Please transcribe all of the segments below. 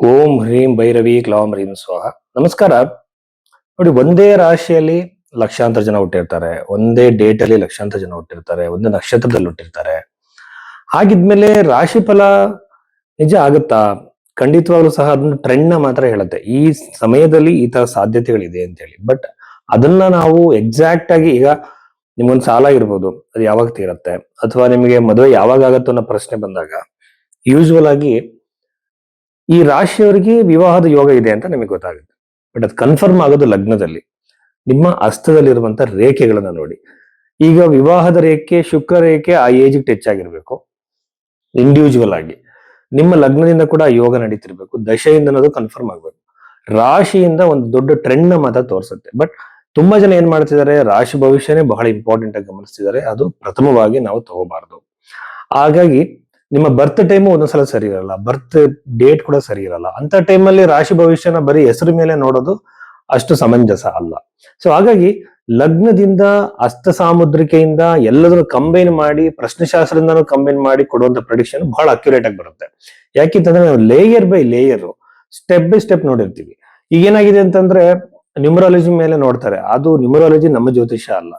ಓಂ ಹ್ರೀಂ ಭೈರವಿ ಕ್ಲೌಂ ಹ್ರೀಂ ಸ್ವಾಹ. ನಮಸ್ಕಾರ. ನೋಡಿ, ಒಂದೇ ರಾಶಿಯಲ್ಲಿ ಲಕ್ಷಾಂತರ ಜನ ಹುಟ್ಟಿರ್ತಾರೆ, ಒಂದೇ ಡೇಟ್ ಅಲ್ಲಿ ಲಕ್ಷಾಂತರ ಜನ ಹುಟ್ಟಿರ್ತಾರೆ, ಒಂದೇ ನಕ್ಷತ್ರದಲ್ಲಿ ಹುಟ್ಟಿರ್ತಾರೆ. ಹಾಗಿದ್ಮೇಲೆ ರಾಶಿ ಫಲ ನಿಜ ಆಗುತ್ತಾ? ಖಂಡಿತವಾಗ್ಲೂ ಸಹ ಅದನ್ನ ಟ್ರೆಂಡ್ ನ ಮಾತ್ರ ಹೇಳುತ್ತೆ, ಈ ಸಮಯದಲ್ಲಿ ಈ ತರ ಸಾಧ್ಯತೆಗಳಿದೆ ಅಂತ ಹೇಳಿ. ಬಟ್ ಅದನ್ನ ನಾವು ಎಕ್ಸಾಕ್ಟ್ ಆಗಿ, ಈಗ ನಿಮ್ಗೊಂದು ಸಾಲ ಇರ್ಬೋದು, ಅದು ಯಾವಾಗ ತೀರತ್ತೆ, ಅಥವಾ ನಿಮಗೆ ಮದುವೆ ಯಾವಾಗ ಆಗತ್ತೋ ಅನ್ನೋ ಪ್ರಶ್ನೆ ಬಂದಾಗ ಯೂಶುವಲ್ ಆಗಿ ಈ ರಾಶಿಯವರಿಗೆ ವಿವಾಹದ ಯೋಗ ಇದೆ ಅಂತ ನಿಮಗೆ ಗೊತ್ತಾಗುತ್ತೆ. ಬಟ್ ಅದು ಕನ್ಫರ್ಮ್ ಆಗೋದು ಲಗ್ನದಲ್ಲಿ, ನಿಮ್ಮ ಹಸ್ತದಲ್ಲಿರುವಂತ ರೇಖೆಗಳನ್ನ ನೋಡಿ. ಈಗ ವಿವಾಹದ ರೇಖೆ, ಶುಕ್ರ ರೇಖೆ ಆ ಏಜ್ ಟಚ್ ಆಗಿರ್ಬೇಕು ಇಂಡಿವಿಜುವಲ್ ಆಗಿ. ನಿಮ್ಮ ಲಗ್ನದಿಂದ ಕೂಡ ಯೋಗ ನಡೀತಿರ್ಬೇಕು, ದಶೆಯಿಂದ ಅನ್ನೋದು ಕನ್ಫರ್ಮ್ ಆಗ್ಬೇಕು. ರಾಶಿಯಿಂದ ಒಂದು ದೊಡ್ಡ ಟ್ರೆಂಡ್ ನ ಮಾತ್ರ ತೋರಿಸುತ್ತೆ. ಬಟ್ ತುಂಬಾ ಜನ ಏನ್ ಮಾಡ್ತಿದ್ದಾರೆ, ರಾಶಿ ಭವಿಷ್ಯನೇ ಬಹಳ ಇಂಪಾರ್ಟೆಂಟ್ ಆಗಿ ಗಮನಿಸ್ತಿದ್ದಾರೆ. ಅದು ಪ್ರಥಮವಾಗಿ ನಾವು ತಗೋಬಾರ್ದು. ಹಾಗಾಗಿ ನಿಮ್ಮ ಬರ್ತ್ ಟೈಮು ಒಂದೊಂದ್ಸಲ ಸರಿ ಇರಲ್ಲ, ಬರ್ತ್ ಡೇಟ್ ಕೂಡ ಸರಿ ಇರಲ್ಲ. ಅಂತ ಟೈಮಲ್ಲಿ ರಾಶಿ ಭವಿಷ್ಯನ ಬರೀ ಹೆಸರು ಮೇಲೆ ನೋಡೋದು ಅಷ್ಟು ಸಮಂಜಸ ಅಲ್ಲ. ಸೊ ಹಾಗಾಗಿ ಲಗ್ನದಿಂದ, ಹಸ್ತ ಸಾಮುದ್ರಿಕೆಯಿಂದ ಎಲ್ಲದನ್ನು ಕಂಬೈನ್ ಮಾಡಿ, ಪ್ರಶ್ನೆಶಾಸ್ತ್ರದಿಂದನೂ ಕಂಬೈನ್ ಮಾಡಿ ಕೊಡುವಂತ ಪ್ರೆಡಿಕ್ಷನ್ ಬಹಳ ಅಕ್ಯುರೇಟ್ ಆಗಿ ಬರುತ್ತೆ. ಯಾಕೆಂತಂದ್ರೆ ನಾವು layer by layer, step by step ನೋಡಿರ್ತೀವಿ. ಈಗ ಏನಾಗಿದೆ ಅಂತಂದ್ರೆ, ನ್ಯೂಮರಾಲಜಿ ಮೇಲೆ ನೋಡ್ತಾರೆ, ಅದು ನ್ಯೂಮರಾಲಜಿ ನಮ್ಮ ಜ್ಯೋತಿಷ ಅಲ್ಲ.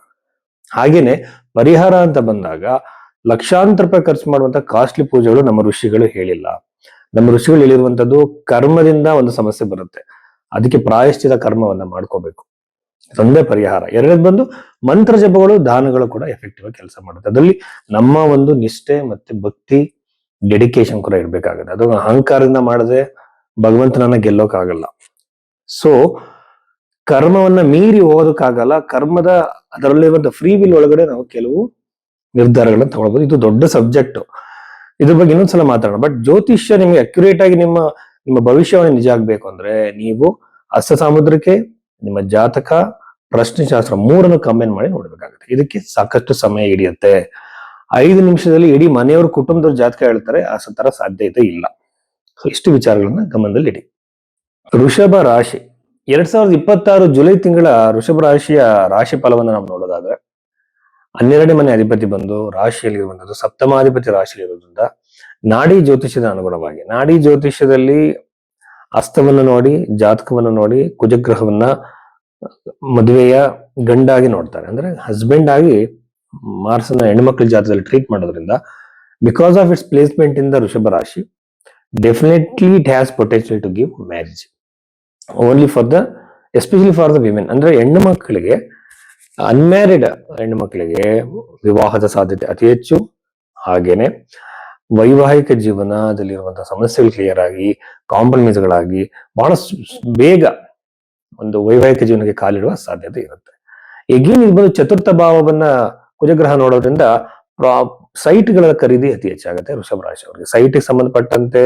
ಹಾಗೇನೆ ಪರಿಹಾರ ಅಂತ ಬಂದಾಗ ಲಕ್ಷಾಂತರ ರೂಪಾಯಿ ಖರ್ಚು ಮಾಡುವಂತ ಕಾಸ್ಟ್ಲಿ ಪೂಜೆಗಳು ನಮ್ಮ ಋಷಿಗಳು ಹೇಳಿಲ್ಲ. ನಮ್ಮ ಋಷಿಗಳು ಹೇಳಿರುವಂತದ್ದು ಕರ್ಮದಿಂದ ಒಂದು ಸಮಸ್ಯೆ ಬರುತ್ತೆ, ಅದಕ್ಕೆ ಪ್ರಾಯಶ್ಚಿತ ಕರ್ಮವನ್ನ ಮಾಡ್ಕೋಬೇಕು, ಒಂದೇ ಪರಿಹಾರ. ಎರಡನೇದು ಬಂದು ಮಂತ್ರ ಜಪಗಳು, ದಾನಗಳು ಕೂಡ ಎಫೆಕ್ಟಿವ್ ಆಗಿ ಕೆಲಸ ಮಾಡುತ್ತೆ. ಅದರಲ್ಲಿ ನಮ್ಮ ಒಂದು ನಿಷ್ಠೆ ಮತ್ತೆ ಭಕ್ತಿ, ಡೆಡಿಕೇಶನ್ ಕೂಡ ಇರ್ಬೇಕಾಗುತ್ತೆ. ಅದು ಅಹಂಕಾರದಿಂದ ಮಾಡದೆ ಭಗವಂತನನ್ನ ಗೆಲ್ಲೋಕ್ಕಾಗಲ್ಲ. ಸೊ ಕರ್ಮವನ್ನ ಮೀರಿ ಹೋಗೋದಕ್ಕಾಗಲ್ಲ. ಕರ್ಮದ ಅದರಲ್ಲಿರುವಂತ ಫ್ರೀ ವಿಲ್ ಒಳಗಡೆ ನಾವು ಕೆಲವು ನಿರ್ಧಾರಗಳನ್ನ ತಗೊಳ್ಬಹುದು. ಇದು ದೊಡ್ಡ ಸಬ್ಜೆಕ್ಟ್, ಇದ್ರ ಬಗ್ಗೆ ಇನ್ನೊಂದ್ಸಲ ಮಾತಾಡೋಣ. ಬಟ್ ಜ್ಯೋತಿಷ್ಯ ನಿಮ್ಗೆ ಅಕ್ಯುರೇಟ್ ಆಗಿ ನಿಮ್ಮ ನಿಮ್ಮ ಭವಿಷ್ಯವನ್ನು ನಿಜ ಆಗ್ಬೇಕು ಅಂದ್ರೆ ನೀವು ಹಸ್ತ ಸಾಮುದ್ರಿಕೆ, ನಿಮ್ಮ ಜಾತಕ, ಪ್ರಶ್ನೆಶಾಸ್ತ್ರ ಮೂರನ್ನು ಕಂಬೈನ್ ಮಾಡಿ ನೋಡ್ಬೇಕಾಗುತ್ತೆ. ಇದಕ್ಕೆ ಸಾಕಷ್ಟು ಸಮಯ ಹಿಡಿಯುತ್ತೆ. 5 ನಿಮಿಷದಲ್ಲಿ ಇಡೀ ಮನೆಯವ್ರ ಕುಟುಂಬದವ್ರ ಜಾತಕ ಹೇಳ್ತಾರೆ, ಆ ತರ ಸಾಧ್ಯತೆ ಇಲ್ಲ. ಇಷ್ಟು ವಿಚಾರಗಳನ್ನ ಗಮನದಲ್ಲಿ ಇಡಿ. ವೃಷಭ ರಾಶಿ 2026 ಜುಲೈ ತಿಂಗಳ ವೃಷಭ ರಾಶಿಯ ರಾಶಿ ಫಲವನ್ನು ನಾವು ನೋಡೋದಾದ್ರೆ, 12ನೇ ಮನೆ ಅಧಿಪತಿ ಬಂದು ರಾಶಿಯಲ್ಲಿ ಇರುವಂತದ್ದು ಸಪ್ತಮಾಧಿಪತಿ ರಾಶಿಯಲ್ಲಿ ಇರೋದ್ರಿಂದ ನಾಡಿ ಜ್ಯೋತಿಷ್ಯದ ಅನುಗುಣವಾಗಿ, ನಾಡಿ ಜ್ಯೋತಿಷ್ಯದಲ್ಲಿ ಹಸ್ತವನ್ನು ನೋಡಿ, ಜಾತಕವನ್ನು ನೋಡಿ, ಕುಜಗ್ರಹವನ್ನ ಮದುವೆಯ ಗಂಡಾಗಿ ನೋಡ್ತಾರೆ. ಅಂದ್ರೆ ಹಸ್ಬೆಂಡ್ ಆಗಿ ಮಾರ್ಸನ್ನ ಹೆಣ್ಮಕ್ಳ ಜಾತಕದಲ್ಲಿ ಟ್ರೀಟ್ ಮಾಡೋದ್ರಿಂದ, because of its placement in the ವೃಷಭ ರಾಶಿ, definitely it has potential to give marriage only for the, especially for the women. ಅಂದ್ರೆ ಹೆಣ್ಣು ಮಕ್ಕಳಿಗೆ, ಅನ್ಮ್ಯಾರಿಡ್ ಹೆಣ್ಣು ಮಕ್ಕಳಿಗೆ ವಿವಾಹದ ಸಾಧ್ಯತೆ ಅತಿ ಹೆಚ್ಚು. ಹಾಗೇನೆ ವೈವಾಹಿಕ ಜೀವನದಲ್ಲಿರುವಂತಹ ಸಮಸ್ಯೆಗಳು ಕ್ಲಿಯರ್ ಆಗಿ, ಕಾಂಪ್ರಮೈಸ್ಗಳಾಗಿ ಬಹಳ ಬೇಗ ಒಂದು ವೈವಾಹಿಕ ಜೀವನಕ್ಕೆ ಕಾಲಿಡುವ ಸಾಧ್ಯತೆ ಇರುತ್ತೆ. ಎಗೇನ್ ಇದು ಬಂದು ಚತುರ್ಥ ಭಾವವನ್ನ ಕುಜಗ್ರಹ ನೋಡೋದ್ರಿಂದ ಸೈಟ್ಗಳ ಖರೀದಿ ಅತಿ ಹೆಚ್ಚಾಗುತ್ತೆ ವೃಷಭ ರಾಶಿ ಅವರಿಗೆ. ಸೈಟ್ಗೆ ಸಂಬಂಧಪಟ್ಟಂತೆ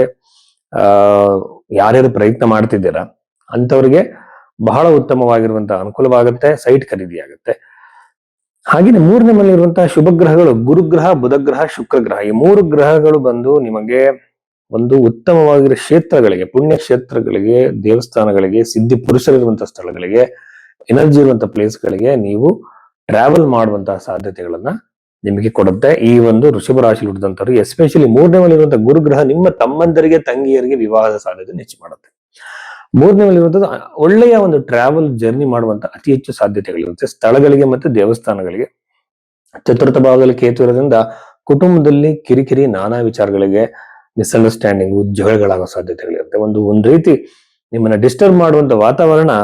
ಯಾರ್ಯಾರು ಪ್ರಯತ್ನ ಮಾಡ್ತಿದ್ದೀರಾ ಅಂತವ್ರಿಗೆ ಬಹಳ ಉತ್ತಮವಾಗಿರುವಂತಹ ಅನುಕೂಲವಾಗುತ್ತೆ, ಸೈಟ್ ಖರೀದಿ ಆಗುತ್ತೆ. ಹಾಗೆಯೇ 3ನೇ ಮನೆ ಇರುವಂತಹ ಶುಭ ಗ್ರಹಗಳು ಗುರುಗ್ರಹ, ಬುಧಗ್ರಹ, ಶುಕ್ರಗ್ರಹ, ಈ 3 ಗ್ರಹಗಳು ಬಂದು ನಿಮಗೆ ಒಂದು ಉತ್ತಮವಾಗಿರೋ ಕ್ಷೇತ್ರಗಳಿಗೆ, ಪುಣ್ಯ ಕ್ಷೇತ್ರಗಳಿಗೆ, ದೇವಸ್ಥಾನಗಳಿಗೆ, ಸಿದ್ಧಿ ಪುರುಷರಿರುವಂತಹ ಸ್ಥಳಗಳಿಗೆ, ಎನರ್ಜಿ ಇರುವಂತಹ ಪ್ಲೇಸ್ಗಳಿಗೆ ನೀವು ಟ್ರಾವೆಲ್ ಮಾಡುವಂತಹ ಸಾಧ್ಯತೆಗಳನ್ನ ನಿಮಗೆ ಕೊಡುತ್ತೆ. ಈ ಒಂದು ವೃಷಭ ರಾಶಿ ಹುಟ್ಟಿದಂತವ್ರು, ಎಸ್ಪೆಷಲಿ 3ನೇ ಮನೆ ಇರುವಂತಹ ಗುರುಗ್ರಹ ನಿಮ್ಮ ತಮ್ಮಂದರಿಗೆ, ತಂಗಿಯರಿಗೆ ವಿವಾಹದ ಸಾಧ್ಯತೆ ಹೆಚ್ಚು ಮಾಡುತ್ತೆ. 3ನೇ ಮನೆ ಇರುವಂತದ್ದು ಒಳ್ಳೆಯ ಒಂದು ಟ್ರಾವೆಲ್ ಜರ್ನಿ ಮಾಡುವಂತ ಅತಿ ಹೆಚ್ಚು ಸಾಧ್ಯತೆಗಳಿರುತ್ತೆ, ಸ್ಥಳಗಳಿಗೆ ಮತ್ತು ದೇವಸ್ಥಾನಗಳಿಗೆ. ಚತುರ್ಥ ಭಾವದಲ್ಲಿ ಕೇತು ಇರೋದ್ರಿಂದ ಕುಟುಂಬದಲ್ಲಿ ಕಿರಿಕಿರಿ, ನಾನಾ ವಿಚಾರಗಳಿಗೆ ಮಿಸ್ಅಂಡರ್ಸ್ಟ್ಯಾಂಡಿಂಗು, ಜಗಳಗಳಾಗೋ ಸಾಧ್ಯತೆಗಳಿರುತ್ತೆ. ಒಂದು ರೀತಿ ನಿಮ್ಮನ್ನ ಡಿಸ್ಟರ್ಬ್ ಮಾಡುವಂತ ವಾತಾವರಣ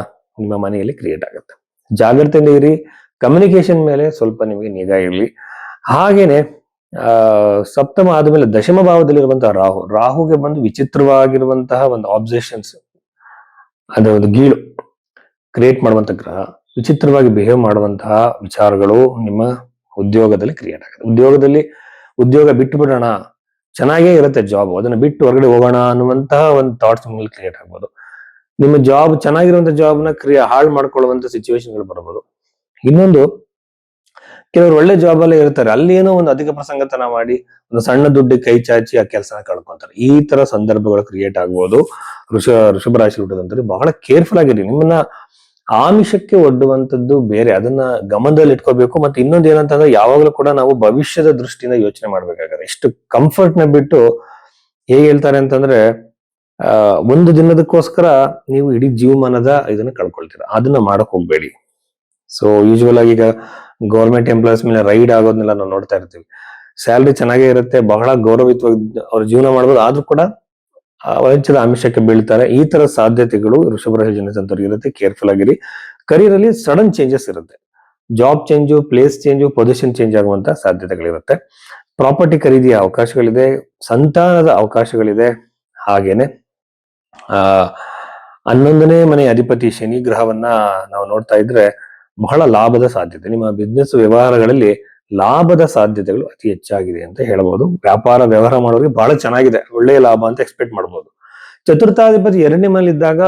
ನಿಮ್ಮ ಮನೆಯಲ್ಲಿ ಕ್ರಿಯೇಟ್ ಆಗುತ್ತೆ. ಜಾಗ್ರತೆಯಿಂದ ಇರಿ, ಕಮ್ಯುನಿಕೇಶನ್ ಮೇಲೆ ಸ್ವಲ್ಪ ನಿಮಗೆ ನಿಗಾ ಇರಲಿ. ಹಾಗೇನೆ ಸಪ್ತಮ ಆದ್ಮೇಲೆ ದಶಮ ಭಾವದಲ್ಲಿರುವಂತಹ ರಾಹುಗೆ ಬಂದು ವಿಚಿತ್ರವಾಗಿರುವಂತಹ ಒಂದು ಆಬ್ಸೆಷನ್ಸ್, ಅದೇ ಒಂದು ಗೀಳು ಕ್ರಿಯೇಟ್ ಮಾಡುವಂತ ಗ್ರಹ, ವಿಚಿತ್ರವಾಗಿ ಬಿಹೇವ್ ಮಾಡುವಂತಹ ವಿಚಾರಗಳು ನಿಮ್ಮ ಉದ್ಯೋಗದಲ್ಲಿ ಕ್ರಿಯೇಟ್ ಆಗುತ್ತೆ. ಉದ್ಯೋಗ ಬಿಟ್ಟು ಬಿಡೋಣ, ಚೆನ್ನಾಗೇ ಇರುತ್ತೆ ಜಾಬ್, ಅದನ್ನ ಬಿಟ್ಟು ಹೊರಗಡೆ ಹೋಗೋಣ ಅನ್ನುವಂತಹ ಒಂದು ಥಾಟ್ಸ್ ನಿಮ್ಮಲ್ಲಿ ಕ್ರಿಯೇಟ್ ಆಗ್ಬೋದು. ನಿಮ್ಮ ಜಾಬ್ ಚೆನ್ನಾಗಿರುವಂತ ಜಾಬ್ನ ಹಾಳು ಮಾಡ್ಕೊಳ್ಳುವಂತ ಸಿಚುವೇಶನ್ಗಳು ಬರಬಹುದು. ಇನ್ನೊಂದು, ಕೆಲವರು ಒಳ್ಳೆ ಜಾಬ್ ಅಲ್ಲೇ ಇರ್ತಾರೆ, ಅಲ್ಲಿ ಏನೋ ಒಂದು ಅಧಿಕ ಪ್ರಸಂಗತನ ಮಾಡಿ ಒಂದು ಸಣ್ಣ ದುಡ್ಡು ಕೈ ಚಾಚಿ ಆ ಕೆಲಸನ ಕಳ್ಕೊಂತಾರೆ. ಈ ತರ ಸಂದರ್ಭಗಳು ಕ್ರಿಯೇಟ್ ಆಗ್ಬೋದು. ವೃಷಭ ರಾಶಿ ಹುಟ್ಟಿದಂತವ್ರು ಬಹಳ ಕೇರ್ಫುಲ್ ಆಗಿರಿ. ನಿಮ್ಮನ್ನ ಆಮಿಷಕ್ಕೆ ಒಡ್ಡುವಂತದ್ದು ಬೇರೆ, ಅದನ್ನ ಗಮನದಲ್ಲಿ ಇಟ್ಕೋಬೇಕು. ಮತ್ತೆ ಇನ್ನೊಂದು ಏನಂತಂದ್ರೆ, ಯಾವಾಗಲೂ ಕೂಡ ನಾವು ಭವಿಷ್ಯದ ದೃಷ್ಟಿಯಿಂದ ಯೋಚನೆ ಮಾಡ್ಬೇಕಾಗುತ್ತೆ. ಎಷ್ಟು ಕಂಫರ್ಟ್ ನ ಬಿಟ್ಟು ಹೇಗೆ ಹೇಳ್ತಾರೆ ಅಂತಂದ್ರೆ, ಒಂದು ದಿನದಕ್ಕೋಸ್ಕರ ನೀವು ಇಡೀ ಜೀವಮಾನದ ಇದನ್ನ ಕಳ್ಕೊಳ್ತೀರಾ. ಅದನ್ನ ಮಾಡಕ್ ಹೋಗ್ಬೇಡಿ. ಸೊ ಯೂಶುವಲ್ ಆಗಿ ಈಗ ಗೌರ್ಮೆಂಟ್ ಎಂಪ್ಲಾಯೀಸ್ ಮೇಲೆ ರೈಡ್ ಆಗೋದನ್ನೆಲ್ಲ ನಾವು ನೋಡ್ತಾ ಇರ್ತೀವಿ. ಸ್ಯಾಲ್ರಿ ಚೆನ್ನಾಗೇ ಇರುತ್ತೆ, ಬಹಳ ಗೌರವಯುತವಾಗಿ ಅವ್ರ ಜೀವನ ಮಾಡ್ಬೋದು, ಆದ್ರೂ ಕೂಡ ವಂಚದ ಆಮಿಷಕ್ಕೆ ಬೀಳ್ತಾರೆ. ಈ ತರ ಸಾಧ್ಯತೆಗಳು ವೃಷಭ ರಾಶಿ ಜನಿಸಿದಂತವ್ರಿಗೆ ಇರುತ್ತೆ. ಕೇರ್ಫುಲ್ ಆಗಿರಿ. ಕರಿಯರ್ ಅಲ್ಲಿ ಸಡನ್ ಚೇಂಜಸ್ ಇರುತ್ತೆ. Job change, place change, position change ಆಗುವಂತ ಸಾಧ್ಯತೆಗಳಿರುತ್ತೆ. ಪ್ರಾಪರ್ಟಿ ಖರೀದಿಯ ಅವಕಾಶಗಳಿದೆ, ಸಂತಾನದ ಅವಕಾಶಗಳಿದೆ. ಹಾಗೇನೆ ಆ 11ನೇ ಮನೆ ಅಧಿಪತಿ ಶನಿ ಗ್ರಹವನ್ನ ನಾವು ನೋಡ್ತಾ ಇದ್ರೆ ಬಹಳ ಲಾಭದ ಸಾಧ್ಯತೆ. ನಿಮ್ಮ ಬಿಸ್ನೆಸ್ ವ್ಯವಹಾರಗಳಲ್ಲಿ ಲಾಭದ ಸಾಧ್ಯತೆಗಳು ಅತಿ ಹೆಚ್ಚಾಗಿದೆ ಅಂತ ಹೇಳಬಹುದು. ವ್ಯಾಪಾರ ವ್ಯವಹಾರ ಮಾಡೋರಿಗೆ ಬಹಳ ಚೆನ್ನಾಗಿದೆ, ಒಳ್ಳೆಯ ಲಾಭ ಅಂತ ಎಕ್ಸ್ಪೆಕ್ಟ್ ಮಾಡಬಹುದು. ಚತುರ್ಥಾಧಿಪತಿ 2ನೇ ಮನೆಯಲ್ಲಿದ್ದಾಗ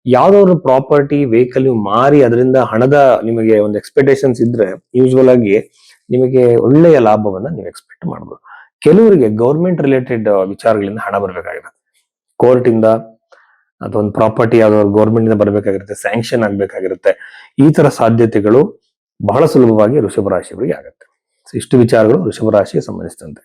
ಯಾವ್ದಾದ್ರು ಪ್ರಾಪರ್ಟಿ ವೆಹಿಕಲ್ ನೀವು ಮಾರಿ ಅದರಿಂದ ಹಣದ ನಿಮಗೆ ಒಂದು ಎಕ್ಸ್ಪೆಕ್ಟೇಷನ್ಸ್ ಇದ್ರೆ ಯೂಶುವಲ್ ಆಗಿ ನಿಮಗೆ ಒಳ್ಳೆಯ ಲಾಭವನ್ನ ನೀವು ಎಕ್ಸ್ಪೆಕ್ಟ್ ಮಾಡಬಹುದು. ಕೆಲವರಿಗೆ ಗೌರ್ಮೆಂಟ್ ರಿಲೇಟೆಡ್ ವಿಚಾರಗಳಿಂದ ಹಣ ಬರಬೇಕಾಗಿರುತ್ತೆ. ಕೋರ್ಟ್ ಇಂದ ಅಥವಾ ಒಂದು ಪ್ರಾಪರ್ಟಿ ಯಾವ್ದಾದ್ರು ಗೌರ್ಮೆಂಟ್ ಇಂದ ಬರಬೇಕಾಗಿರುತ್ತೆ, ಸ್ಯಾಂಕ್ಷನ್ ಆಗ್ಬೇಕಾಗಿರುತ್ತೆ. ಈ ತರ ಸಾಧ್ಯತೆಗಳು ಬಹಳ ಸುಲಭವಾಗಿ ವೃಷಭ ರಾಶಿಯವರಿಗೆ ಆಗುತ್ತೆ. ಇಷ್ಟು ವಿಚಾರಗಳು ವೃಷಭ ರಾಶಿಗೆ ಸಂಬಂಧಿಸಿದಂತೆ.